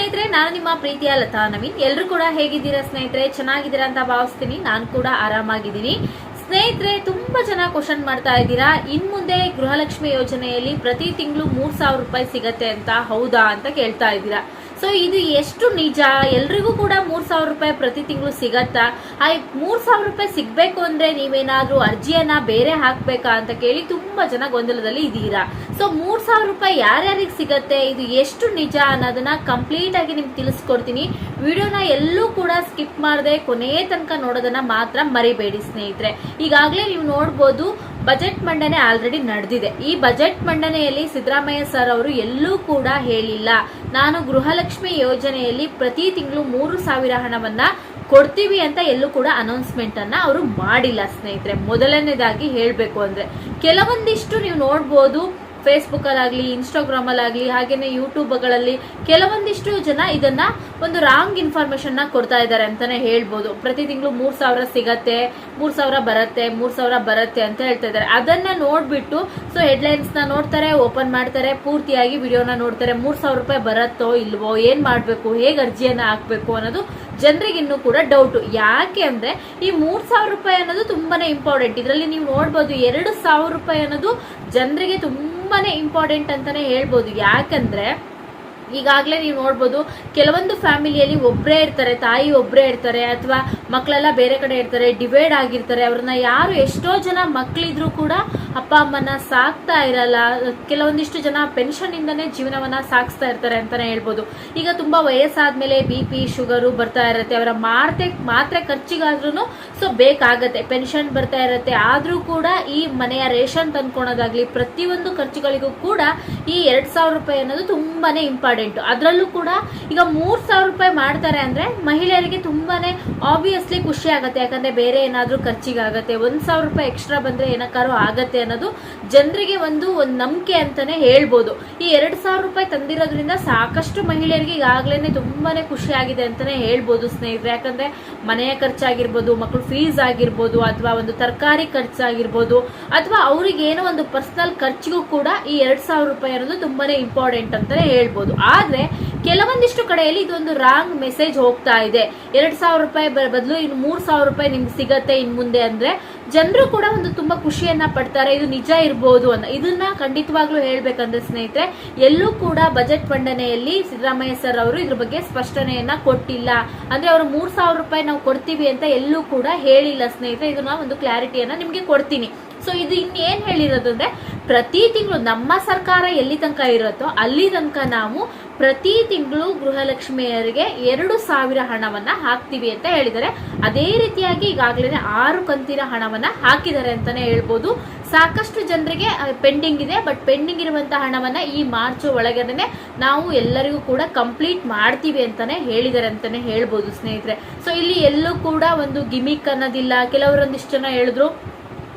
ಸ್ನೇಹಿತರೆ, ನಾನು ನಿಮ್ಮ ಪ್ರೀತಿಯ ಲತಾ ನವೀನ್. ಎಲ್ಲರೂ ಕೂಡ ಹೇಗಿದ್ದೀರಾ ಸ್ನೇಹಿತರೆ? ಚೆನ್ನಾಗಿದ್ದೀರಾ ಅಂತ ಭಾವಿಸ್ತೀನಿ. ನಾನು ಕೂಡ ಆರಾಮಾಗಿದ್ದೀನಿ ಸ್ನೇಹಿತರೆ. ತುಂಬಾ ಜನ ಕ್ವಶನ್ ಮಾಡ್ತಾ ಇದ್ದೀರಾ, ಇನ್ ಮುಂದೆ ಗೃಹಲಕ್ಷ್ಮಿ ಯೋಜನೆಯಲ್ಲಿ ಪ್ರತಿ ತಿಂಗಳು 3,000 ರೂಪಾಯಿ ಸಿಗತ್ತೆ ಅಂತ, ಹೌದಾ ಅಂತ ಕೇಳ್ತಾ ಇದ್ದೀರಾ. ಸೊ ಇದು ಎಷ್ಟು ನಿಜ? ಎಲ್ರಿಗೂ ಕೂಡ 3,000 ರೂಪಾಯಿ ಪ್ರತಿ ತಿಂಗಳು ಸಿಗತ್ತಾ? 3,000 ರೂಪಾಯಿ ಸಿಗ್ಬೇಕು ಅಂದ್ರೆ ನೀವೇನಾದ್ರೂ ಅರ್ಜಿಯನ್ನ ಬೇರೆ ಹಾಕ್ಬೇಕಾ ಅಂತ ಕೇಳಿ ತುಂಬಾ ಜನ ಗೊಂದಲದಲ್ಲಿ ಇದ್ದೀರಾ. ಸೊ 3,000 ರೂಪಾಯಿ ಯಾರ್ಯಾರಿಗೆ ಸಿಗತ್ತೆ, ಇದು ಎಷ್ಟು ನಿಜ ಅನ್ನೋದನ್ನ ಕಂಪ್ಲೀಟ್ ಆಗಿ ನಿಮ್ಗೆ ತಿಳಿಸ್ಕೊಡ್ತೀನಿ. ವಿಡಿಯೋನ ಎಲ್ಲೂ ಕೂಡ ಸ್ಕಿಪ್ ಮಾಡದೆ ಕೊನೆಯ ತನಕ ನೋಡೋದನ್ನ ಮಾತ್ರ ಮರಿಬೇಡಿ ಸ್ನೇಹಿತರೆ. ಈಗಾಗಲೇ ನೀವು ನೋಡ್ಬೋದು, ಬಜೆಟ್ ಮಂಡನೆ ಆಲ್ರೆಡಿ ನಡೆದಿದೆ. ಈ ಬಜೆಟ್ ಮಂಡನೆಯಲ್ಲಿ ಸಿದ್ದರಾಮಯ್ಯ ಸರ್ ಅವರು ಎಲ್ಲೂ ಕೂಡ ಹೇಳಿಲ್ಲ, ನಾನು ಗೃಹಲಕ್ಷ್ಮಿ ಯೋಜನೆಯಲ್ಲಿ ಪ್ರತಿ ತಿಂಗಳು 3,000 ಹಣವನ್ನ ಕೊಡ್ತೀವಿ ಅಂತ ಎಲ್ಲೂ ಕೂಡ ಅನೌನ್ಸ್ಮೆಂಟ್ ಅನ್ನ ಅವರು ಮಾಡಿಲ್ಲ ಸ್ನೇಹಿತರೆ. ಮೊದಲನೇದಾಗಿ ಹೇಳ್ಬೇಕು ಅಂದ್ರೆ, ಕೆಲವೊಂದಿಷ್ಟು ನೀವು ನೋಡ್ಬೋದು ಫೇಸ್ಬುಕ್ ಅಲ್ಲಾಗ್ಲಿ, ಇನ್ಸ್ಟಾಗ್ರಾಮ್ ಅಲ್ಲಾಗ್ಲಿ, ಹಾಗೇನೆ ಯೂಟ್ಯೂಬ್ಗಳಲ್ಲಿ ಕೆಲವೊಂದಿಷ್ಟು ಜನ ಇದನ್ನ ಒಂದು ರಾಂಗ್ ಇನ್ಫಾರ್ಮೇಶನ್ ನ ಕೊಡ್ತಾ ಇದ್ದಾರೆ ಅಂತಾನೆ ಹೇಳ್ಬೋದು. ಪ್ರತಿ ತಿಂಗಳು 3,000 ಸಿಗತ್ತೆ, 3,000 ಬರುತ್ತೆ, 3,000 ಬರುತ್ತೆ ಅಂತ ಹೇಳ್ತಾ ಇದ್ದಾರೆ. ಅದನ್ನ ನೋಡ್ಬಿಟ್ಟು ಸೊ ಹೆಡ್ಲೈನ್ಸ್ ನ ನೋಡ್ತಾರೆ, ಓಪನ್ ಮಾಡ್ತಾರೆ, ಪೂರ್ತಿಯಾಗಿ ವಿಡಿಯೋನ ನೋಡ್ತಾರೆ. 3,000 ರೂಪಾಯಿ ಬರತ್ತೋ ಇಲ್ವೋ, ಏನ್ ಮಾಡ್ಬೇಕು, ಹೇಗ್ ಅರ್ಜಿಯನ್ನ ಹಾಕ್ಬೇಕು ಅನ್ನೋದು ಜನರಿಗೆ ಇನ್ನೂ ಕೂಡ ಡೌಟ್. ಯಾಕೆ ಅಂದ್ರೆ ಈ 3,000 ರೂಪಾಯಿ ಅನ್ನೋದು ತುಂಬಾನೇ ಇಂಪಾರ್ಟೆಂಟ್. ಇದರಲ್ಲಿ ನೀವು ನೋಡ್ಬೋದು 2,000 ರೂಪಾಯಿ ಅನ್ನೋದು ಜನರಿಗೆ ತುಂಬಾನೇ ಇಂಪಾರ್ಟೆಂಟ್ ಅಂತಾನೆ ಹೇಳ್ಬೋದು. ಯಾಕಂದ್ರೆ ಈಗಾಗಲೇ ನೀವು ನೋಡ್ಬೋದು, ಕೆಲವೊಂದು ಫ್ಯಾಮಿಲಿಯಲ್ಲಿ ಒಬ್ಬರೇ ಇರ್ತಾರೆ, ತಾಯಿ ಒಬ್ಬರೇ ಇರ್ತಾರೆ, ಅಥವಾ ಮಕ್ಕಳೆಲ್ಲ ಬೇರೆ ಕಡೆ ಇರ್ತಾರೆ, ಡಿವೈಡ್ ಆಗಿರ್ತಾರೆ. ಅವ್ರನ್ನ ಯಾರು ಎಷ್ಟೋ ಜನ ಮಕ್ಕಳಿದ್ರು ಕೂಡ ಅಪ್ಪ ಅಮ್ಮನ ಸಾಕ್ತಾ ಇರಲ್ಲ. ಕೆಲವೊಂದಿಷ್ಟು ಜನ ಪೆನ್ಷನ್ ಇಂದನೇ ಜೀವನವನ್ನ ಸಾಗಿಸ್ತಾ ಇರ್ತಾರೆ ಅಂತಾನೆ ಹೇಳ್ಬೋದು. ಈಗ ತುಂಬಾ ವಯಸ್ಸಾದ್ಮೇಲೆ BP, ಶುಗರು ಬರ್ತಾ ಇರುತ್ತೆ. ಅವರ ಮಾತ್ರೆ ಖರ್ಚಿಗಾದ್ರೂ ಸೊ ಬೇಕಾಗತ್ತೆ, ಪೆನ್ಷನ್ ಬರ್ತಾ ಇರುತ್ತೆ. ಆದ್ರೂ ಕೂಡ ಈ ಮನೆಯ ರೇಷನ್ ತಂದ್ಕೊಳೋದಾಗ್ಲಿ, ಪ್ರತಿಯೊಂದು ಖರ್ಚುಗಳಿಗೂ ಕೂಡ ಈ 2,000 ರೂಪಾಯಿ ಅನ್ನೋದು ತುಂಬಾನೇ ಇಂಪಾರ್ಟೆಂಟ್. ಅದರಲ್ಲೂ ಕೂಡ ಈಗ 3,000 ರೂಪಾಯಿ ಮಾಡ್ತಾರೆ ಅಂದ್ರೆ ಮಹಿಳೆಯರಿಗೆ ತುಂಬಾನೇ ಆಬ್ವಿಯಸ್ಲಿ ಖುಷಿ ಆಗತ್ತೆ. ಯಾಕಂದ್ರೆ ಬೇರೆ ಏನಾದ್ರೂ ಖರ್ಚಿಗಾಗತ್ತೆ, 1,000 ರೂಪಾಯಿ ಎಕ್ಸ್ಟ್ರಾ ಬಂದ್ರೆ ಏನಕ್ಕಾರು ಆಗತ್ತೆ ಅನ್ನೋದು ಜನರಿಗೆ ಒಂದು ನಂಬಿಕೆ ಅಂತಾನೆ ಹೇಳ್ಬೋದು. ಈ 2,000 ರೂಪಾಯಿ ತಂದಿರೋದ್ರಿಂದ ಸಾಕಷ್ಟು ಮಹಿಳೆಯರಿಗೆ ಈಗಾಗ್ಲೇನೆ ತುಂಬಾನೇ ಖುಷಿ ಆಗಿದೆ ಅಂತಾನೆ ಹೇಳ್ಬೋದು ಸ್ನೇಹಿತರೆ. ಯಾಕಂದ್ರೆ ಮನೆಯ ಖರ್ಚಾಗಿರ್ಬೋದು, ಮಕ್ಕಳು ಫೀಸ್ ಆಗಿರ್ಬೋದು, ಅಥವಾ ಒಂದು ತರಕಾರಿ ಖರ್ಚಾಗಿರ್ಬೋದು, ಅಥವಾ ಅವ್ರಿಗೆ ಏನೋ ಒಂದು ಪರ್ಸನಲ್ ಖರ್ಚಿಗೂ ಕೂಡ ಈ 2,000 ರೂಪಾಯಿ ಅನ್ನೋದು ತುಂಬಾನೇ ಇಂಪಾರ್ಟೆಂಟ್ ಅಂತಾನೆ ಹೇಳ್ಬೋದು. ಆದ್ರೆ ಕೆಲವೊಂದಿಷ್ಟು ಕಡೆಯಲ್ಲಿ ಇದೊಂದು ರಾಂಗ್ ಮೆಸೇಜ್ ಹೋಗ್ತಾ ಇದೆ. 2,000 ರೂಪಾಯಿ ಬದಲು ಇನ್ನು 3,000 ರೂಪಾಯಿ ನಿಮ್ಗೆ ಸಿಗತ್ತೆ ಇನ್ ಮುಂದೆ ಅಂದ್ರೆ ಜನರು ಕೂಡ ಒಂದು ತುಂಬಾ ಖುಷಿಯನ್ನ ಪಡ್ತಾರೆ. ಇದು ನಿಜ ಇರ್ಬೋದು ಅಂತ ಇದನ್ನ ಖಂಡಿತವಾಗ್ಲೂ ಹೇಳ್ಬೇಕಂದ್ರೆ ಸ್ನೇಹಿತರೆ, ಎಲ್ಲೂ ಕೂಡ ಬಜೆಟ್ ಮಂಡನೆಯಲ್ಲಿ ಸಿದ್ದರಾಮಯ್ಯ ಸರ್ ಅವರು ಇದ್ರ ಬಗ್ಗೆ ಸ್ಪಷ್ಟನೆಯನ್ನ ಕೊಟ್ಟಿಲ್ಲ. ಅಂದ್ರೆ ಅವರು 3,000 ರೂಪಾಯಿ ನಾವು ಕೊಡ್ತೀವಿ ಅಂತ ಎಲ್ಲೂ ಕೂಡ ಹೇಳಿಲ್ಲ ಸ್ನೇಹಿತರೆ. ಇದನ್ನ ಒಂದು ಕ್ಲಾರಿಟಿಯನ್ನ ನಿಮ್ಗೆ ಕೊಡ್ತೀನಿ. ಸೊ ಇದು ಇನ್ನೇನ್ ಹೇಳಿರೋದು ಅಂದ್ರೆ, ಪ್ರತಿ ತಿಂಗಳು ನಮ್ಮ ಸರ್ಕಾರ ಎಲ್ಲಿ ತನಕ ಇರುತ್ತೋ ಅಲ್ಲಿ ತನಕ ನಾವು ಪ್ರತಿ ತಿಂಗಳು ಗೃಹಲಕ್ಷ್ಮಿಯರಿಗೆ 2,000 ಹಣವನ್ನ ಹಾಕ್ತಿವಿ ಅಂತ ಹೇಳಿದ್ದಾರೆ. ಅದೇ ರೀತಿಯಾಗಿ ಈಗಾಗಲೇ 6 ಕಂತಿನ ಹಣವನ್ನ ಹಾಕಿದ್ದಾರೆ ಅಂತಾನೆ ಹೇಳ್ಬೋದು. ಸಾಕಷ್ಟು ಜನರಿಗೆ ಪೆಂಡಿಂಗ್ ಇದೆ, ಬಟ್ ಪೆಂಡಿಂಗ್ ಇರುವಂತಹ ಹಣವನ್ನ ಈ ಮಾರ್ಚ್ ಒಳಗಡೆ ನಾವು ಎಲ್ಲರಿಗೂ ಕೂಡ ಕಂಪ್ಲೀಟ್ ಮಾಡ್ತೀವಿ ಅಂತಾನೆ ಹೇಳಿದ್ದಾರೆ ಅಂತಾನೆ ಹೇಳ್ಬೋದು ಸ್ನೇಹಿತರೆ. ಸೊ ಇಲ್ಲಿ ಎಲ್ಲೂ ಕೂಡ ಒಂದು ಗಿಮಿಕ್ ಅನ್ನೋದಿಲ್ಲ. ಕೆಲವರೊಂದಿಷ್ಟು ಜನ ಹೇಳಿದ್ರು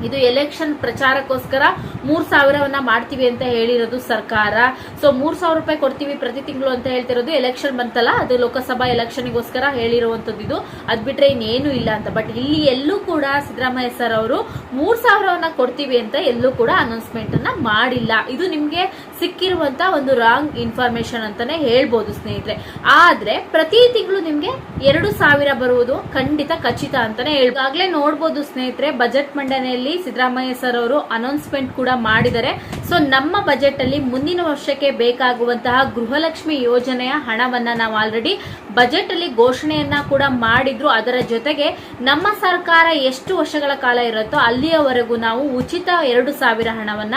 ಇದು ಎಲೆಕ್ಷನ್ ಪ್ರಚಾರಕ್ಕೋಸ್ಕರ 3,000 ಮಾಡ್ತೀವಿ ಅಂತ ಹೇಳಿರೋದು ಸರ್ಕಾರ. ಸೊ 3,000 ರೂಪಾಯಿ ಕೊಡ್ತೀವಿ ಪ್ರತಿ ತಿಂಗಳು ಅಂತ ಹೇಳ್ತಿರೋದು ಎಲೆಕ್ಷನ್ ಬಂತಲ್ಲ, ಅದು ಲೋಕಸಭಾ ಎಲೆಕ್ಷನ್ಗೋಸ್ಕರ ಹೇಳಿರುವಂತದ್ದು. ಇದು ಅದ್ ಬಿಟ್ರೆ ಇನ್ನೇನು ಇಲ್ಲ ಅಂತ. ಬಟ್ ಇಲ್ಲಿ ಎಲ್ಲೂ ಕೂಡ ಸಿದ್ದರಾಮಯ್ಯ ಸರ್ ಅವರು 3,000 ಕೊಡ್ತೀವಿ ಅಂತ ಎಲ್ಲೂ ಕೂಡ ಅನೌನ್ಸ್ಮೆಂಟ್ ಅನ್ನ ಮಾಡಿಲ್ಲ. ಇದು ನಿಮ್ಗೆ ಸಿಕ್ಕಿರುವಂತ ಒಂದು ರಾಂಗ್ ಇನ್ಫಾರ್ಮೇಶನ್ ಅಂತಾನೆ ಹೇಳ್ಬೋದು ಸ್ನೇಹಿತರೆ. ಆದ್ರೆ ಪ್ರತಿ ತಿಂಗಳು ನಿಮ್ಗೆ 2,000 ಬರುವುದು ಖಂಡಿತ ಖಚಿತ ಅಂತಾನೆ ಈಗಾಗಲೇ ನೋಡ್ಬೋದು ಸ್ನೇಹಿತರೆ. ಬಜೆಟ್ ಮಂಡನೆಯಲ್ಲಿ ಸಿದ್ದರಾಮಯ್ಯ ಸರ್ ಅವರು ಅನೌನ್ಸ್ಮೆಂಟ್ ಕೂಡ ಮಾಡಿದ್ದಾರೆ. ಸೊ ನಮ್ಮ ಬಜೆಟ್ ಅಲ್ಲಿ ಮುಂದಿನ ವರ್ಷಕ್ಕೆ ಬೇಕಾಗುವಂತಹ ಗೃಹಲಕ್ಷ್ಮಿ ಯೋಜನೆಯ ಹಣವನ್ನ ನಾವು ಆಲ್ರೆಡಿ ಬಜೆಟ್ ಅಲ್ಲಿ ಘೋಷಣೆಯನ್ನ ಕೂಡ ಮಾಡಿದ್ರು. ಅದರ ಜೊತೆಗೆ ನಮ್ಮ ಸರ್ಕಾರ ಎಷ್ಟು ವರ್ಷಗಳ ಕಾಲ ಇರುತ್ತೋ ಅಲ್ಲಿಯವರೆಗೂ ನಾವು ಉಚಿತ 2,000 ಹಣವನ್ನ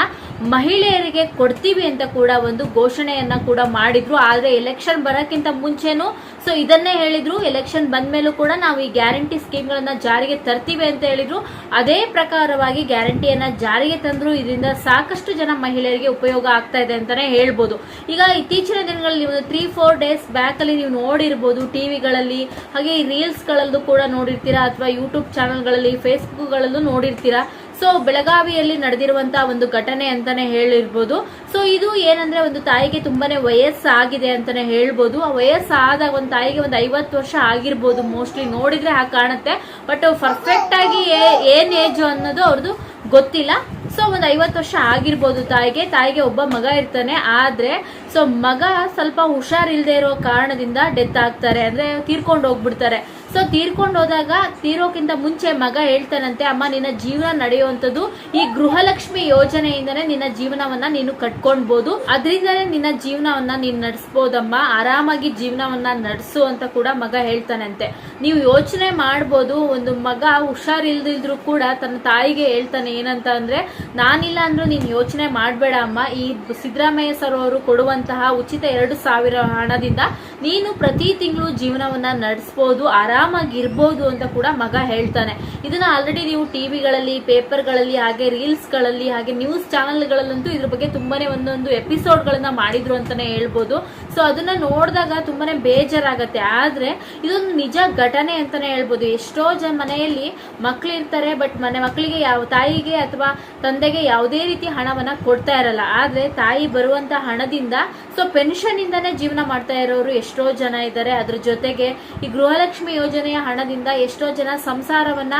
ಮಹಿಳೆಯರಿಗೆ ಕೊಡ್ತೀವಿ ಅಂತ ಕೂಡ ಒಂದು ಘೋಷಣೆಯನ್ನ ಕೂಡ ಮಾಡಿದ್ರು. ಆದ್ರೆ ಎಲೆಕ್ಷನ್ ಬರೋಕ್ಕಿಂತ ಮುಂಚೆನೂ ಸೊ ಇದನ್ನೇ ಹೇಳಿದ್ರು, ಎಲೆಕ್ಷನ್ ಬಂದ ಮೇಲೂ ಕೂಡ ನಾವು ಈ ಗ್ಯಾರಂಟಿ ಸ್ಕೀಮ್ ಗಳನ್ನ ಜಾರಿಗೆ ತರ್ತೀವಿ ಅಂತ ಹೇಳಿದ್ರು. ಅದೇ ಪ್ರಕಾರವಾಗಿ ಗ್ಯಾರಂಟಿಯನ್ನ ಜಾರಿಗೆ ತಂದ್ರು. ಇದರಿಂದ ಸಾಕಷ್ಟು ಜನ ಮಹಿಳೆಯರಿಗೆ ಉಪಯೋಗ ಆಗ್ತಾ ಇದೆ ಅಂತಾನೆ ಹೇಳ್ಬೋದು. ಈಗ ಇತ್ತೀಚಿನ ದಿನಗಳಲ್ಲಿ 3-4 ಡೇಸ್ ಬ್ಯಾಕ್ ಅಲ್ಲಿ ನೀವು ನೋಡಿರ್ಬೋದು ಟಿವಿಗಳಲ್ಲಿ, ಹಾಗೆ ರೀಲ್ಸ್ ಗಳಲ್ಲೂ ಕೂಡ ನೋಡಿರ್ತೀರಾ, ಅಥವಾ ಯೂಟ್ಯೂಬ್ ಚಾನೆಲ್ ಗಳಲ್ಲಿ, ಫೇಸ್ಬುಕ್ ಗಳಲ್ಲೂ ನೋಡಿರ್ತೀರಾ. ಸೊ ಬೆಳಗಾವಿಯಲ್ಲಿ ನಡೆದಿರುವಂತಹ ಒಂದು ಘಟನೆ ಅಂತಾನೆ ಹೇಳಿರ್ಬೋದು. ಸೊ ಇದು ಏನಂದ್ರೆ ಒಂದು ತಾಯಿಗೆ ತುಂಬಾನೇ ವಯಸ್ಸಾಗಿದೆ ಅಂತಾನೆ ಹೇಳ್ಬೋದು. ಆ ವಯಸ್ಸಾದ ಒಂದು ತಾಯಿಗೆ ಒಂದು 50 ವರ್ಷ ಆಗಿರ್ಬೋದು ಮೋಸ್ಟ್ಲಿ, ನೋಡಿದ್ರೆ ಹಾಗೆ ಕಾಣುತ್ತೆ. ಬಟ್ ಪರ್ಫೆಕ್ಟ್ ಆಗಿ ಏನ್ ಏಜ್ ಅನ್ನೋದು ಅವ್ರದ್ದು ಗೊತ್ತಿಲ್ಲ. ಸೊ ಒಂದು 50 ವರ್ಷ ಆಗಿರ್ಬೋದು ತಾಯಿಗೆ ಒಬ್ಬ ಮಗ ಇರ್ತಾನೆ. ಆದ್ರೆ ಸೊ ಮಗ ಸ್ವಲ್ಪ ಹುಷಾರಿಲ್ದೇ ಇರೋ ಕಾರಣದಿಂದ ಡೆತ್ ಆಗ್ತಾರೆ, ಅಂದ್ರೆ ತೀರ್ಕೊಂಡು ಹೋಗ್ಬಿಡ್ತಾರೆ. ಸೊ ತೀರ್ಕೊಂಡು ಹೋದಾಗ ತೀರೋಕ್ಕಿಂತ ಮುಂಚೆ ಮಗ ಹೇಳ್ತಾನಂತೆ, ಅಮ್ಮ ನಿನ್ನ ಜೀವನ ನಡೆಯುವಂಥದ್ದು ಈ ಗೃಹಲಕ್ಷ್ಮಿ ಯೋಜನೆಯಿಂದನೇ ನಿನ್ನ ಜೀವನವನ್ನ ನೀನು ಕಟ್ಕೊಳ್ಬಹುದು, ಅದರಿಂದನೇ ನಿನ್ನ ಜೀವನವನ್ನ ನೀನು ನಡೆಸಬಹುದಮ್ಮ, ಆರಾಮಾಗಿ ಜೀವನವನ್ನ ನಡೆಸು ಅಂತ ಕೂಡ ಮಗ ಹೇಳ್ತಾನಂತೆ. ನೀವು ಯೋಚನೆ ಮಾಡ್ಬೋದು, ಒಂದು ಮಗ ಹುಷಾರಿಲ್ದಿದ್ರು ಕೂಡ ತನ್ನ ತಾಯಿಗೆ ಹೇಳ್ತಾನೆ ಏನಂತ ಅಂದ್ರೆ, ನಾನಿಲ್ಲ ಅಂದ್ರೂ ನೀನು ಯೋಚನೆ ಮಾಡಬೇಡ ಅಮ್ಮ, ಈ ಸಿದ್ದರಾಮಯ್ಯ ಸರ್ ಅವರು ಕೊಡುವಂತಹ ಉಚಿತ 2,000 ಹಣದಿಂದ ನೀನು ಪ್ರತಿ ತಿಂಗಳು ಜೀವನವನ್ನ ನಡೆಸಬಹುದು, ಆರಾಮಾಗಿರ್ಬೋದು ಅಂತ ಕೂಡ ಮಗ ಹೇಳ್ತಾನೆ. ಇದನ್ನ ಆಲ್ರೆಡಿ ನೀವು ಟಿವಿಗಳಲ್ಲಿ, ಪೇಪರ್ಗಳಲ್ಲಿ, ಹಾಗೆ ರೀಲ್ಸ್ ಗಳಲ್ಲಿ, ಹಾಗೆ ನ್ಯೂಸ್ ಚಾನೆಲ್ಗಳಲ್ಲಂತೂ ಇದ್ರ ಬಗ್ಗೆ ತುಂಬಾನೇ ಒಂದೊಂದು ಎಪಿಸೋಡ್ ಗಳನ್ನ ಮಾಡಿದ್ರು ಅಂತಾನೆ ಹೇಳ್ಬೋದು. ಸೊ ಅದನ್ನ ನೋಡಿದಾಗ ತುಂಬಾನೇ ಬೇಜಾರಾಗತ್ತೆ. ಆದ್ರೆ ಇದೊಂದು ನಿಜ ಘಟನೆ ಅಂತಾನೆ ಹೇಳ್ಬೋದು. ಎಷ್ಟೋ ಜನ ಮನೆಯಲ್ಲಿ ಮಕ್ಳು ಇರ್ತಾರೆ, ಬಟ್ ಮಕ್ಕಳಿಗೆ ತಾಯಿಗೆ ಅಥವಾ ತಂದೆಗೆ ಯಾವುದೇ ರೀತಿ ಹಣವನ್ನ ಕೊಡ್ತಾ ಇರಲ್ಲ. ಆದ್ರೆ ತಾಯಿ ಬರುವಂತ ಹಣದಿಂದ ಸೊ ಪೆನ್ಷನ್ ಇಂದಾನೇ ಜೀವನ ಮಾಡ್ತಾ ಇರೋರು ಎಷ್ಟೋ ಜನ ಇದ್ದಾರೆ. ಅದ್ರ ಜೊತೆಗೆ ಈ ಗೃಹಲಕ್ಷ್ಮಿ ಯೋಜನೆಯ ಹಣದಿಂದ ಎಷ್ಟೋ ಜನ ಸಂಸಾರವನ್ನ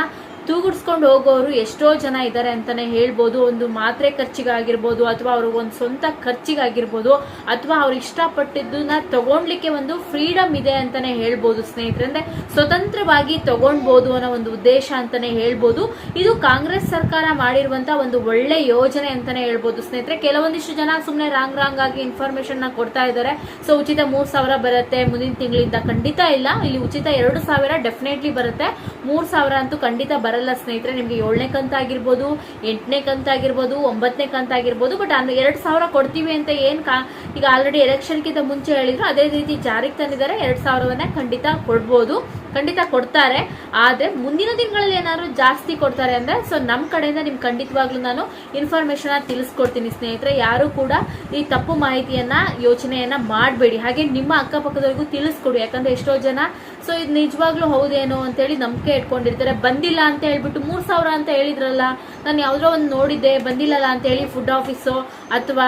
ತೂಗುಡ್ಸ್ಕೊಂಡು ಹೋಗೋರು ಎಷ್ಟೋ ಜನ ಇದ್ದಾರೆ ಅಂತಾನೆ ಹೇಳ್ಬೋದು. ಒಂದು ಮಾತ್ರೆ ಖರ್ಚಿಗಾಗಿರ್ಬೋದು, ಅಥವಾ ಅವ್ರಿಗೊಂದು ಸ್ವಂತ ಖರ್ಚಿಗಾಗಿರ್ಬೋದು, ಅಥವಾ ಅವ್ರು ಇಷ್ಟಪಟ್ಟಿದ್ದನ್ನ ತಗೊಂಡ್ಲಿಕ್ಕೆ ಒಂದು ಫ್ರೀಡಮ್ ಇದೆ ಅಂತಾನೆ ಹೇಳ್ಬೋದು ಸ್ನೇಹಿತರೆ. ಅಂದ್ರೆ ಸ್ವತಂತ್ರವಾಗಿ ತಗೊಂಡ್ಬೋದು ಅನ್ನೋ ಒಂದು ಉದ್ದೇಶ ಅಂತಾನೆ ಹೇಳ್ಬೋದು. ಇದು ಕಾಂಗ್ರೆಸ್ ಸರ್ಕಾರ ಮಾಡಿರುವಂತ ಒಂದು ಒಳ್ಳೆ ಯೋಜನೆ ಅಂತಾನೆ ಹೇಳ್ಬೋದು ಸ್ನೇಹಿತರೆ. ಕೆಲವೊಂದಿಷ್ಟು ಜನ ಸುಮ್ನೆ ರಾಂಗ್ ಆಗಿ ಇನ್ಫಾರ್ಮೇಶನ್ ನ ಕೊಡ್ತಾ ಇದ್ದಾರೆ. ಸೊ ಉಚಿತ 3,000 ಬರುತ್ತೆ ಮುಂದಿನ ತಿಂಗಳಿಂದ. ಖಂಡಿತ ಇಲ್ಲ, ಇಲ್ಲಿ ಉಚಿತ 2,000 ಡೆಫಿನೆಟ್ಲಿ ಬರುತ್ತೆ. 3,000 ಅಂತೂ ಖಂಡಿತ ಬರಲ್ಲ ಸ್ನೇಹಿತರೆ. ನಿಮ್ಗೆ 7ನೇ ಕಂತು ಆಗಿರ್ಬೋದು, 8ನೇ ಕಂತು ಆಗಿರ್ಬೋದು, 9ನೇ ಕಂತು ಆಗಿರ್ಬೋದು. ಬಟ್ 2,000 ಕೊಡ್ತೀವಿ ಅಂತ ಈಗ ಆಲ್ರೆಡಿ ಎಲೆಕ್ಷನ್ ಗಿಂತ ಮುಂಚೆ ಹೇಳಿದ್ರು, ಅದೇ ರೀತಿ ಜಾರಿಗೆ ತಂದಿದ್ದಾರೆ. 2,000ವನ್ನ ಖಂಡಿತ ಕೊಡ್ಬೋದು, ಖಂಡಿತ ಕೊಡ್ತಾರೆ. ಆದ್ರೆ ಮುಂದಿನ ತಿಂಗಳಲ್ಲಿ ಏನಾದ್ರು ಜಾಸ್ತಿ ಕೊಡ್ತಾರೆ ಅಂದ್ರೆ ಸೊ ನಮ್ ಕಡೆಯಿಂದ ನಿಮ್ಗೆ ಖಂಡಿತವಾಗ್ಲೂ ನಾನು ಇನ್ಫಾರ್ಮೇಶನ್ ತಿಳಿಸ್ಕೊಡ್ತೀನಿ ಸ್ನೇಹಿತರೆ. ಯಾರು ಕೂಡ ಈ ತಪ್ಪು ಮಾಹಿತಿಯನ್ನ ಯೋಚನೆಯನ್ನ ಮಾಡಬೇಡಿ. ಹಾಗೆ ನಿಮ್ಮ ಅಕ್ಕಪಕ್ಕದವರಿಗೂ ತಿಳಿಸ್ಕೊಡಿ. ಯಾಕಂದ್ರೆ ಎಷ್ಟೋ ಜನ ಸೊ ಇದು ನಿಜವಾಗ್ಲೂ ಹೌದೇನೋ ಅಂತೇಳಿ ನಂಬಿಕೆ ಇಟ್ಕೊಂಡಿರ್ತಾರೆ. ಬಂದಿಲ್ಲ ಅಂತ ಹೇಳ್ಬಿಟ್ಟು 3,000 ಅಂತ ಹೇಳಿದ್ರಲ್ಲ, ನಾನು ಯಾವ್ದೋ ಒಂದು ನೋಡಿದ್ದೆ ಬಂದಿಲ್ಲಲ್ಲ ಅಂತ ಹೇಳಿ ಫುಡ್ ಆಫೀಸು ಅಥವಾ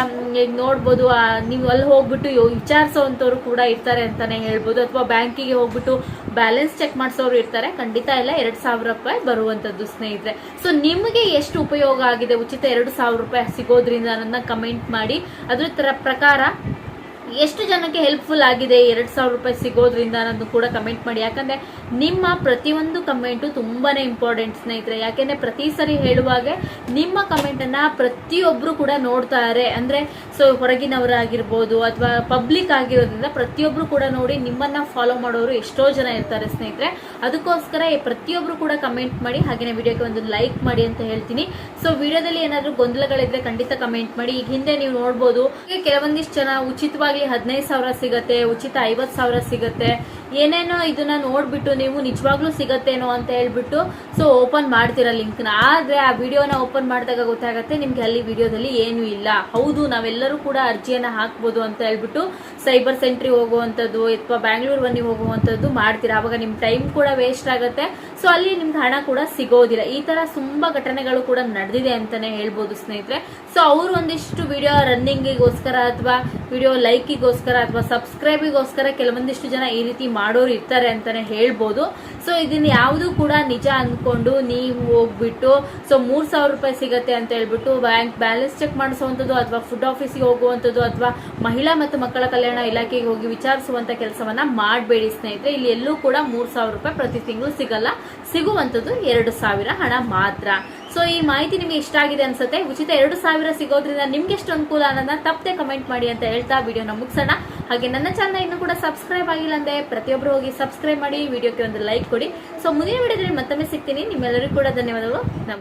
ನೋಡ್ಬೋದು, ನೀವು ಅಲ್ಲಿ ಹೋಗ್ಬಿಟ್ಟು ವಿಚಾರಿಸೋ ಅಂತವ್ರು ಕೂಡ ಇರ್ತಾರೆ ಅಂತಾನೆ ಹೇಳ್ಬೋದು. ಅಥವಾ ಬ್ಯಾಂಕಿಗೆ ಹೋಗ್ಬಿಟ್ಟು ಬ್ಯಾಲೆನ್ಸ್ ಚೆಕ್ ಮಾಡಿಸೋರು ಇರ್ತಾರೆ. ಖಂಡಿತ ಇಲ್ಲ, 2,000 ರೂಪಾಯಿ ಬರುವಂತದ್ದು ಸ್ನೇಹಿತರೆ. ಸೊ ನಿಮಗೆ ಎಷ್ಟು ಉಪಯೋಗ ಆಗಿದೆ ಉಚಿತ 2,000 ರೂಪಾಯಿ ಸಿಗೋದ್ರಿಂದ ನನ್ನ ಕಮೆಂಟ್ ಮಾಡಿ. ಅದ್ರ ಪ್ರಕಾರ ಎಷ್ಟು ಜನಕ್ಕೆ ಹೆಲ್ಪ್ಫುಲ್ ಆಗಿದೆ 2,000 ರೂಪಾಯಿ ಸಿಗೋದ್ರಿಂದ ಅನ್ನೋದು ಕೂಡ ಕಮೆಂಟ್ ಮಾಡಿ. ಯಾಕಂದ್ರೆ ನಿಮ್ಮ ಪ್ರತಿಯೊಂದು ಕಮೆಂಟು ತುಂಬಾನೇ ಇಂಪಾರ್ಟೆಂಟ್ ಸ್ನೇಹಿತರೆ. ಯಾಕೆಂದ್ರೆ ಪ್ರತಿ ಸರಿ ಹೇಳುವಾಗ ನಿಮ್ಮ ಕಮೆಂಟ್ ಅನ್ನ ಪ್ರತಿಯೊಬ್ರು ಕೂಡ ನೋಡ್ತಾರೆ. ಅಂದ್ರೆ ಸೊ ಹೊರಗಿನವರಾಗಿರ್ಬೋದು ಅಥವಾ ಪಬ್ಲಿಕ್ ಆಗಿರೋದ್ರಿಂದ ಪ್ರತಿಯೊಬ್ರು ಕೂಡ ನೋಡಿ ನಿಮ್ಮನ್ನ ಫಾಲೋ ಮಾಡೋರು ಎಷ್ಟೋ ಜನ ಇರ್ತಾರೆ ಸ್ನೇಹಿತರೆ. ಅದಕ್ಕೋಸ್ಕರ ಪ್ರತಿಯೊಬ್ರು ಕೂಡ ಕಮೆಂಟ್ ಮಾಡಿ, ಹಾಗೇನೆ ವಿಡಿಯೋಗೆ ಒಂದು ಲೈಕ್ ಮಾಡಿ ಅಂತ ಹೇಳ್ತೀನಿ. ಸೊ ವಿಡಿಯೋದಲ್ಲಿ ಏನಾದ್ರು ಗೊಂದಲಗಳಿದ್ರೆ ಖಂಡಿತ ಕಮೆಂಟ್ ಮಾಡಿ. ಈಗ ಹಿಂದೆ ನೀವು ನೋಡ್ಬೋದು, ಕೆಲವೊಂದಿಷ್ಟು ಜನ ಉಚಿತವಾಗಿ 15,000 ಸಿಗತ್ತೆ, ಉಚಿತ 50,000 ಸಿಗತ್ತೆ, ಏನೇನೋ ಇದನ್ನ ನೋಡ್ಬಿಟ್ಟು ನೀವು ನಿಜವಾಗ್ಲೂ ಸಿಗತ್ತೇನೋ ಅಂತ ಹೇಳ್ಬಿಟ್ಟು ಸೊ ಓಪನ್ ಮಾಡ್ತೀರಾ ಲಿಂಕ್ ನ. ಆದ್ರೆ ಆ ವಿಡಿಯೋನ ಓಪನ್ ಮಾಡಿದಾಗ ಗೊತ್ತಾಗತ್ತೆ ನಿಮ್ಗೆ ಅಲ್ಲಿ ವಿಡಿಯೋದಲ್ಲಿ ಏನು ಇಲ್ಲ. ಹೌದು, ನಾವೆಲ್ಲರೂ ಕೂಡ ಅರ್ಜಿಯನ್ನ ಹಾಕ್ಬೋದು ಅಂತ ಹೇಳ್ಬಿಟ್ಟು ಸೈಬರ್ ಸೆಂಟ್ರಿಗೆ ಹೋಗುವಂಥದ್ದು ಅಥವಾ ಬ್ಯಾಂಗ್ಳೂರ್ ಬನ್ನಿ ಹೋಗುವಂಥದ್ದು ಮಾಡ್ತೀರಾ. ಅವಾಗ ನಿಮ್ ಟೈಮ್ ಕೂಡ ವೇಸ್ಟ್ ಆಗುತ್ತೆ. ಸೊ ಅಲ್ಲಿ ನಿಮ್ಗೆ ಹಣ ಕೂಡ ಸಿಗೋದಿಲ್ಲ. ಈ ತರ ತುಂಬಾ ಘಟನೆಗಳು ಕೂಡ ನಡೆದಿದೆ ಅಂತಾನೆ ಹೇಳ್ಬೋದು ಸ್ನೇಹಿತರೆ. ಸೊ ಅವ್ರು ಒಂದಿಷ್ಟು ವಿಡಿಯೋ ರನ್ನಿಂಗಿಗೋಸ್ಕರ ಅಥವಾ ವಿಡಿಯೋ ಲೈಕಿಗೋಸ್ಕರ ಅಥವಾ ಸಬ್ಸ್ಕ್ರೈಬಿಗೋಸ್ಕರ ಕೆಲವೊಂದಿಷ್ಟು ಜನ ಈ ರೀತಿ ಮಾಡೋರು ಇರ್ತಾರೆ ಅಂತಾನೆ ಹೇಳ್ಬೋದು. ಸೊ ಇದನ್ನ ಯಾವುದು ಕೂಡ ನಿಜ ಅನ್ಕೊಂಡು ನೀವು ಹೋಗ್ಬಿಟ್ಟು ಸೊ 3,000 ರೂಪಾಯಿ ಸಿಗತ್ತೆ ಅಂತ ಹೇಳ್ಬಿಟ್ಟು ಬ್ಯಾಂಕ್ ಬ್ಯಾಲೆನ್ಸ್ ಚೆಕ್ ಮಾಡಿಸುವಂಥದ್ದು ಅಥವಾ ಫುಡ್ ಆಫೀಸ್ಗೆ ಹೋಗುವಂಥದ್ದು ಅಥವಾ ಮಹಿಳಾ ಮತ್ತು ಮಕ್ಕಳ ಕಲ್ಯಾಣ ಇಲಾಖೆಗೆ ಹೋಗಿ ವಿಚಾರಿಸುವಂತ ಕೆಲಸವನ್ನ ಮಾಡಬೇಡಿ ಸ್ನೇಹಿತರೆ. ಇಲ್ಲಿ ಎಲ್ಲೂ ಕೂಡ 3,000 ರೂಪಾಯಿ ಪ್ರತಿ ತಿಂಗಳು ಸಿಗಲ್ಲ. ಸಿಗುವಂಥದ್ದು 2,000 ಹಣ ಮಾತ್ರ. ಸೊ ಈ ಮಾಹಿತಿ ನಿಮಗೆ ಇಷ್ಟ ಆಗಿದೆ ಅನ್ಸುತ್ತೆ. ಉಚಿತ 2,000 ಸಿಗೋದ್ರಿಂದ ನಿಮ್ಗೆ ಎಷ್ಟು ಅನುಕೂಲ ಅನ್ನೋದನ್ನ ತಪ್ಪದೆ ಕಮೆಂಟ್ ಮಾಡಿ ಅಂತ ಹೇಳ್ತಾ ವಿಡಿಯೋನ ಮುಗಿಸೋಣ. ಹಾಗೆ ನನ್ನ ಚಾನಲ್ ಇನ್ನೂ ಕೂಡ ಸಬ್ಸ್ಕ್ರೈಬ್ ಆಗಿಲ್ಲ ಅಂದ್ರೆ ಪ್ರತಿಯೊಬ್ಬರು ಹೋಗಿ ಸಬ್ಸ್ಕ್ರೈಬ್ ಮಾಡಿ, ವಿಡಿಯೋಕ್ಕೆ ಒಂದು ಲೈಕ್ ಕೊಡಿ. ಸೊ ಮುಂದಿನ ವಿಡಿಯೋದಲ್ಲಿ ಮತ್ತೊಮ್ಮೆ ಸಿಗ್ತೀನಿ. ನಿಮ್ಮೆಲ್ಲರಿಗೂ ಕೂಡ ಧನ್ಯವಾದಗಳು. ನಮಸ್ಕಾರ.